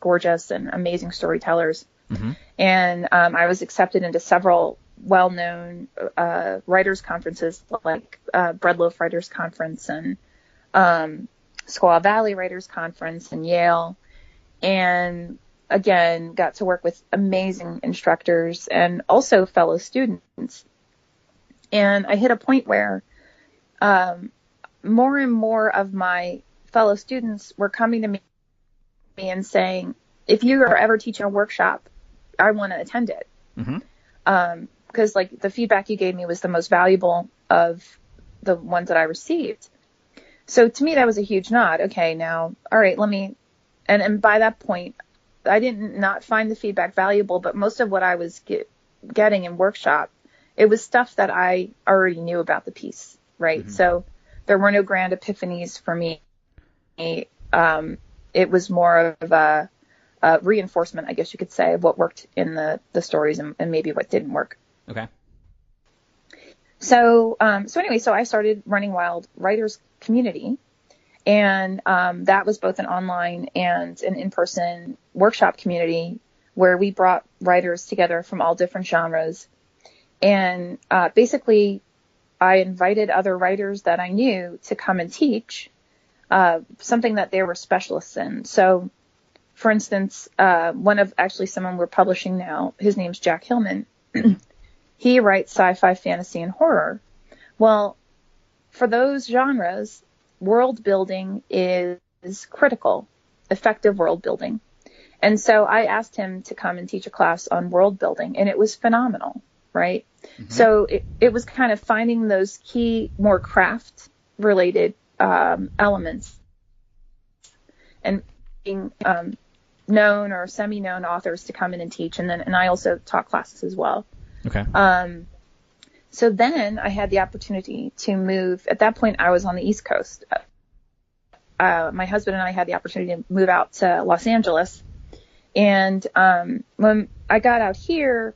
gorgeous and amazing storytellers. And I was accepted into several well-known writers conferences, like Breadloaf Writers Conference and Squaw Valley Writers Conference and Yale. And again, got to work with amazing instructors and also fellow students. And I hit a point where more and more of my fellow students were coming to me and saying, if you are ever teaching a workshop, I want to attend it. Because like the feedback you gave me was the most valuable of the ones that I received. So to me, that was a huge nod. Okay, now, all right, let me, and by that point, I didn't not find the feedback valuable, but most of what I was getting in workshop, it was stuff that I already knew about the piece, right? So there were no grand epiphanies for me. It was more of a reinforcement, I guess you could say, of what worked in the stories and maybe what didn't work. Okay. So anyway, so I started running Wild Writers Community, and that was both an online and an in-person workshop community where we brought writers together from all different genres. And basically, I invited other writers that I knew to come and teach something that they were specialists in. So, for instance, someone we're publishing now, his name's Jack Hillman. He writes sci-fi, fantasy, and horror. Well, for those genres, world building is critical, effective world building. And so I asked him to come and teach a class on world building, and it was phenomenal, right? So it was kind of finding those key, more craft-related elements and being known or semi-known authors to come in and teach. And I also taught classes as well. Okay. So then I had the opportunity to move. At that point, I was on the East Coast. My husband and I had the opportunity to move out to Los Angeles. And when I got out here,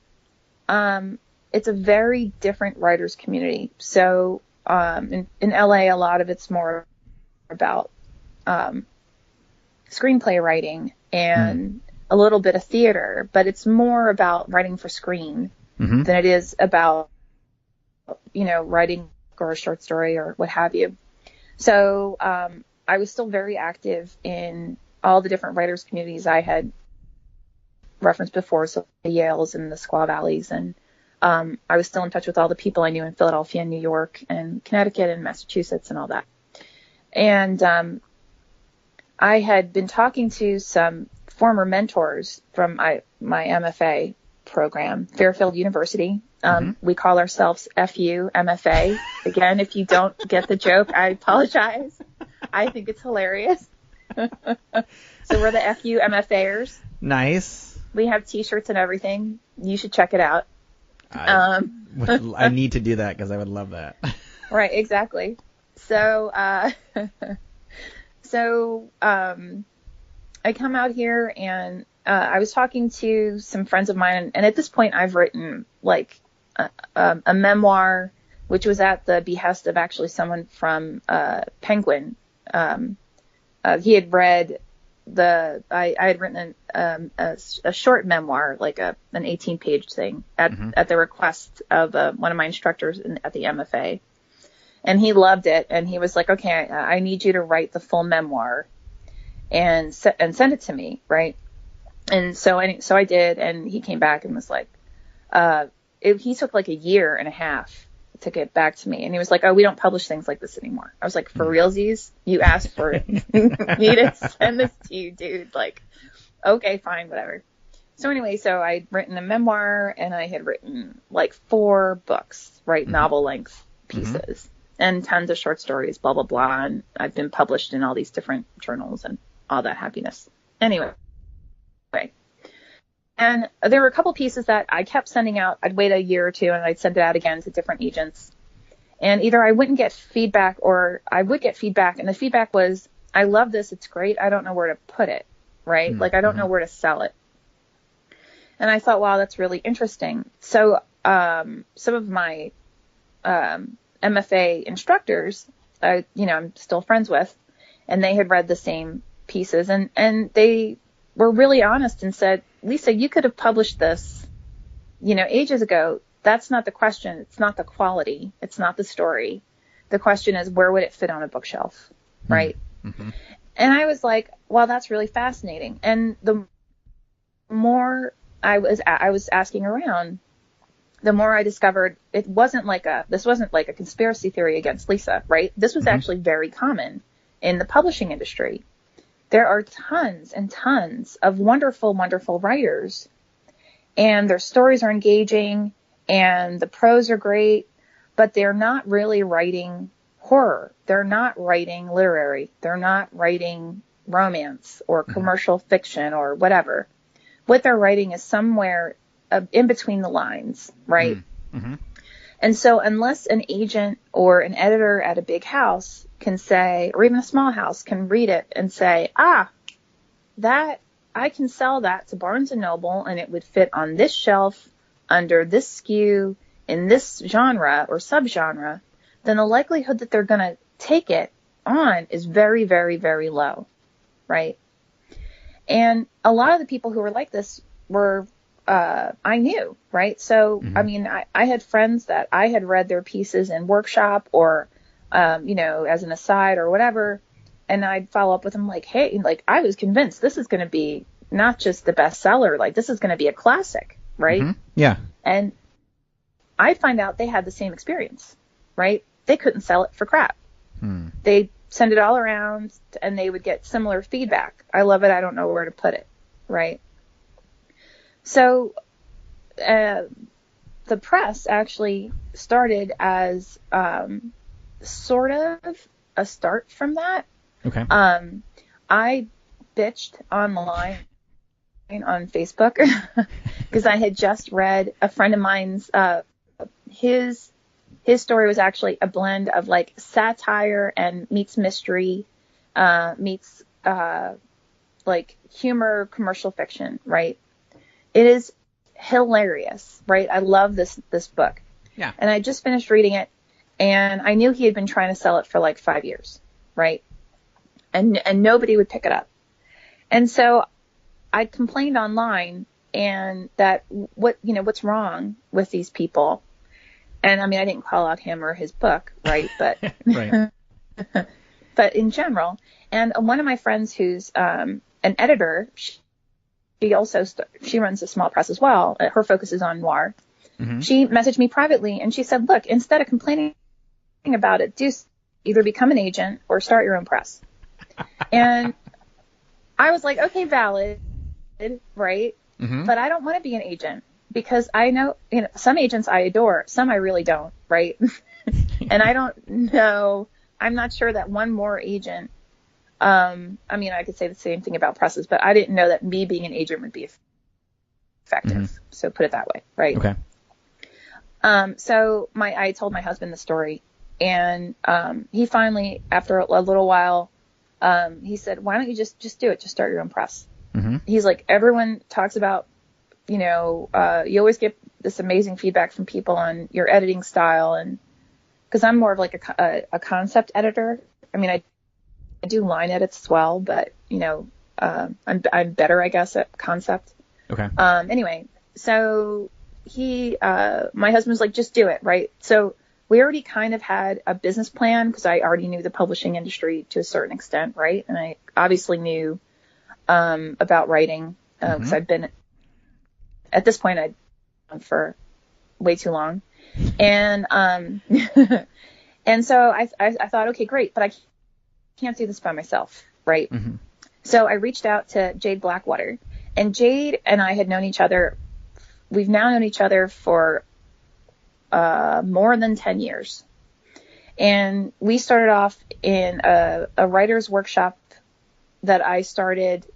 it's a very different writers community. So in LA, a lot of it's more about screenplay writing and a little bit of theater, but it's more about writing for screen than it is about, writing or a short story or what have you. So I was still very active in all the different writers communities I had referenced before, so the Yales and the Squaw Valleys, and I was still in touch with all the people I knew in Philadelphia and New York and Connecticut and Massachusetts and all that. And I had been talking to some former mentors from my MFA program, Fairfield University. We call ourselves FU MFA. Again, if you don't get the joke, I apologize. I think it's hilarious. So we're the FU MFAers. Nice. We have T-shirts and everything. You should check it out. I need to do that because I would love that. Right, exactly. So, I come out here and I was talking to some friends of mine, and at this point I've written like a memoir, which was at the behest of actually someone from Penguin. He had read I had written a short memoir, like an 18-page thing at the request of one of my instructors at the MFA. And he loved it. And he was like, okay, I need you to write the full memoir and send it to me. Right. And so I did. And he came back and was like, he took like a year and a half to get back to me. And he was like, oh, we don't publish things like this anymore. I was like, for realsies? You asked for me to send this to you, dude. Like, okay, fine, whatever. So anyway, so I'd written a memoir and I had written like 4 books, right? Novel length pieces and tons of short stories, blah, blah, blah. And I've been published in all these different journals and all that happiness. Anyway. And there were a couple pieces that I kept sending out. I'd wait a year or two and I'd send it out again to different agents. And either I wouldn't get feedback or I would get feedback. And the feedback was, I love this. It's great. I don't know where to put it. Right. Like, I don't know where to sell it. And I thought, wow, that's really interesting. So, some of my, MFA instructors, I'm still friends with, and they had read the same pieces and they were really honest and said, Lisa, you could have published this, ages ago. That's not the question. It's not the quality. It's not the story. The question is, where would it fit on a bookshelf? Right. Mm-hmm. And I was like, well, that's really fascinating. And the more I was asking around, the more I discovered this wasn't like a conspiracy theory against Lisa, right? This was actually very common in the publishing industry. There are tons and tons of wonderful, wonderful writers, and their stories are engaging and the prose are great, but they're not really writing horror. They're not writing literary. They're not writing romance or commercial fiction or whatever. What they're writing is somewhere in between the lines, right? Mm-hmm. And so unless an agent or an editor at a big house can say, or even a small house can read it and say, that I can sell that to Barnes and Noble and it would fit on this shelf under this SKU in this genre or subgenre, then the likelihood that they're going to take it on is very, very, very low, right? And a lot of the people who were like this were, I knew, right? So, I mean, I had friends that I had read their pieces in workshop or, as an aside or whatever. And I'd follow up with them like, hey, like I was convinced this is going to be not just the bestseller, like this is going to be a classic, right? Mm-hmm. Yeah. And I'd find out they had the same experience, right? They couldn't sell it for crap. They'd send it all around and they would get similar feedback. I love it. I don't know where to put it, right? So the press actually started as sort of a start from that. Okay. I bitched online on Facebook because I had just read a friend of mine's, his story was actually a blend of like satire and meets mystery, meets like humor, commercial fiction, right? It is hilarious, right? I love this book. Yeah. And I just finished reading it and I knew he had been trying to sell it for like 5 years, right? And nobody would pick it up. And so I complained online and that what's wrong with these people? And I mean, I didn't call out him or his book, right? But, right. But in general, and one of my friends who's an editor, she runs a small press as well. Her focus is on noir. Mm-hmm. She messaged me privately and she said, look, instead of complaining about it, either become an agent or start your own press. And I was like, okay, valid, right? Mm-hmm. But I don't want to be an agent because I know, some agents I adore, some I really don't, right? And I don't know, I'm not sure that one more agent, I mean, I could say the same thing about presses, but I didn't know that me being an agent would be effective. Mm-hmm. So put it that way, right? Okay. So I told my husband the story and, he finally, after a little while, he said, why don't you just do it? Just start your own press. Mm-hmm. He's like, everyone talks about, you always get this amazing feedback from people on your editing style. And cause I'm more of like a concept editor. I mean, I do line edits as well, but I'm better, I guess, at concept. Okay. Anyway, so my husband was like, just do it. Right. So we already kind of had a business plan because I already knew the publishing industry to a certain extent. Right. And I obviously knew, about writing, because I'd been at this point I'd been for way too long. And, and so I thought, okay, great, but I can't do this by myself. Right. Mm-hmm. So I reached out to Jade Blackwater, and Jade and I had known each other. We've now known each other for, more than 10 years. And we started off in a writer's workshop that I started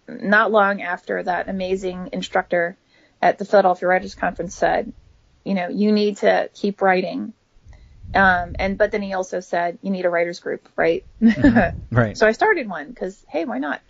not long after that amazing instructor at the Philadelphia Writers Conference said, you need to keep writing. But then he also said, you need a writer's group, right? Mm-hmm. Right. So I started one because, hey, why not?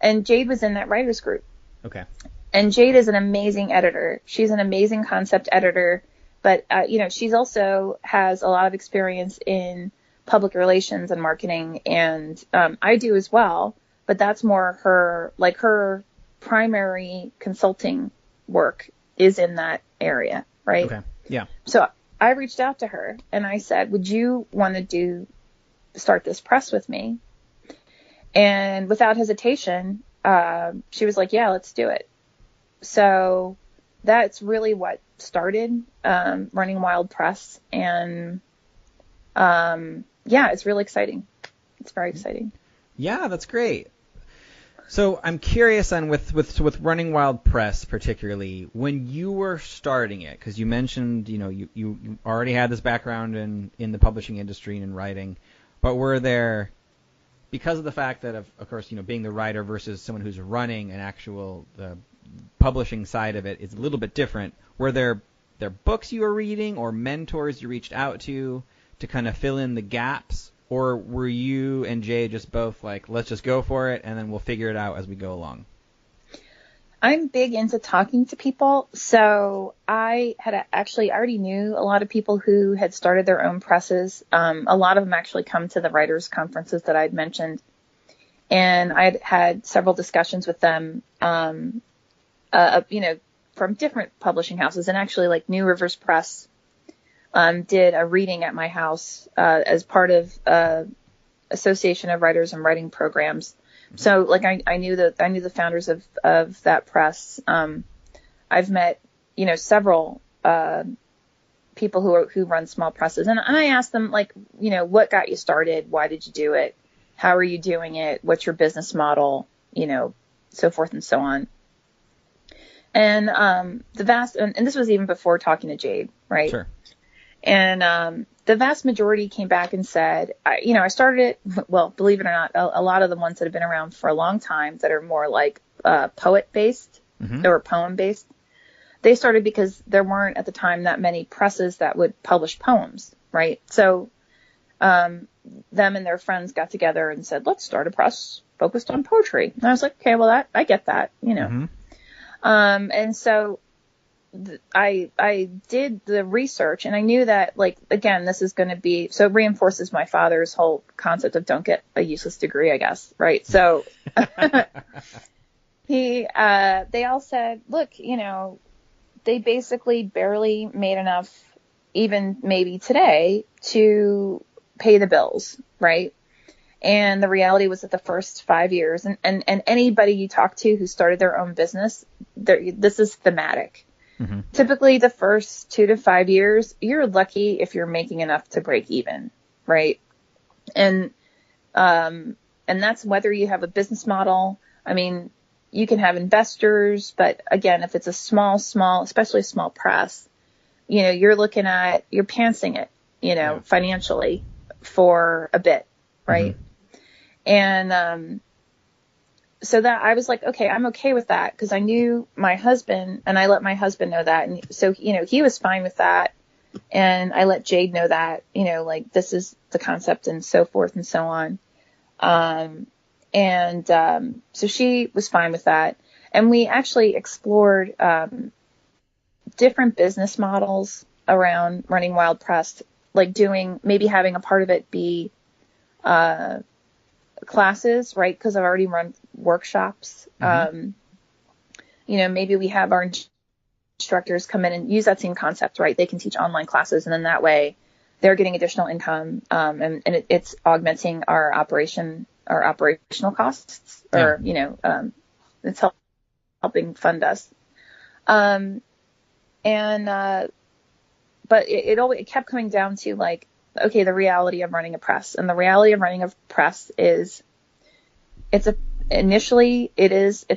And Jade was in that writer's group. Okay. And Jade is an amazing editor. She's an amazing concept editor, but, she's also has a lot of experience in public relations and marketing. And, I do as well, but that's more her primary consulting work is in that area, right? Okay. Yeah. So I reached out to her and I said, would you want to start this press with me? And without hesitation, she was like, yeah, let's do it. So that's really what started Running Wild Press. And yeah, it's really exciting. It's very exciting. Yeah, that's great. So I'm curious on with Running Wild Press particularly, when you were starting it, because you mentioned, you already had this background in the publishing industry and in writing, but were there, because of the fact that of course, being the writer versus someone who's running an actual the publishing side of it is a little bit different, were there books you were reading or mentors you reached out to kind of fill in the gaps? Or were you and Jay just both like, let's just go for it and then we'll figure it out as we go along? I'm big into talking to people. So I already knew a lot of people who had started their own presses. A lot of them actually come to the writers' conferences that I'd mentioned. And I'd had several discussions with them, from different publishing houses. And actually, like New Rivers Press did a reading at my house as part of Association of Writers and Writing Programs. So like I knew the founders of that press. I've met several people who run small presses, and I asked them, like, what got you started? Why did you do it? How are you doing it? What's your business model? So forth and so on. And and this was even before talking to Jade, right? Sure. And the vast majority came back and said, I started it, well, believe it or not, a lot of the ones that have been around for a long time that are more like poet-based, or poem-based, they started because there weren't at the time that many presses that would publish poems, right? So them and their friends got together and said, let's start a press focused on poetry. And I was like, okay, well, I get that, And so I did the research, and I knew that, like, again, this is going to be, so it reinforces my father's whole concept of don't get a useless degree, I guess. Right. So they all said, look, they basically barely made enough, even maybe today, to pay the bills. Right. And the reality was that the first 5 years, and anybody you talk to who started their own business, this is thematic. Mm-hmm. Typically, the first 2 to 5 years, you're lucky if you're making enough to break even, right? And that's whether you have a business model. I mean, you can have investors, but again, if it's a small, especially a small press, you're looking at, you're pantsing it, financially for a bit, right? Mm-hmm. And so that I was like, okay, I'm okay with that, because I knew my husband, and I let my husband know that. And so, he was fine with that. And I let Jade know that, like, this is the concept and so forth and so on. So she was fine with that. And we actually explored different business models around Running Wild Press, like maybe having a part of it be classes, right? Because I've already run workshops. Mm-hmm. Maybe we have our instructors come in and use that same concept, right? They can teach online classes, and then that way they're getting additional income, and it's augmenting our operational costs, or it's helping fund us. But it kept coming down to, like, okay, the reality of running a press. And the reality of running a press is it's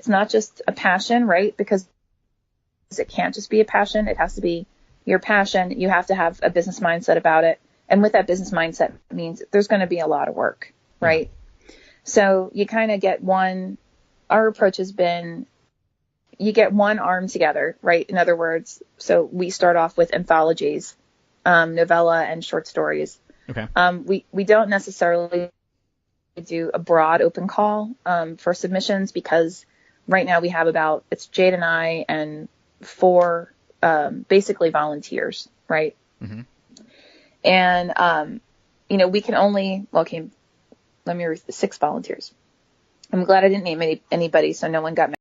not just a passion, right? Because it can't just be a passion. It has to be your passion. You have to have a business mindset about it. And with that business mindset means there's going to be a lot of work, right? Yeah. So you kind of get our approach has been, you get one arm together, right? In other words, so we start off with anthologies, novella and short stories. Okay. We don't necessarily do a broad open call for submissions, because right now we have it's Jade and I and 4 basically volunteers, right? Mm-hmm. And we can only, let me read 6 volunteers. I'm glad I didn't name anybody, so no one got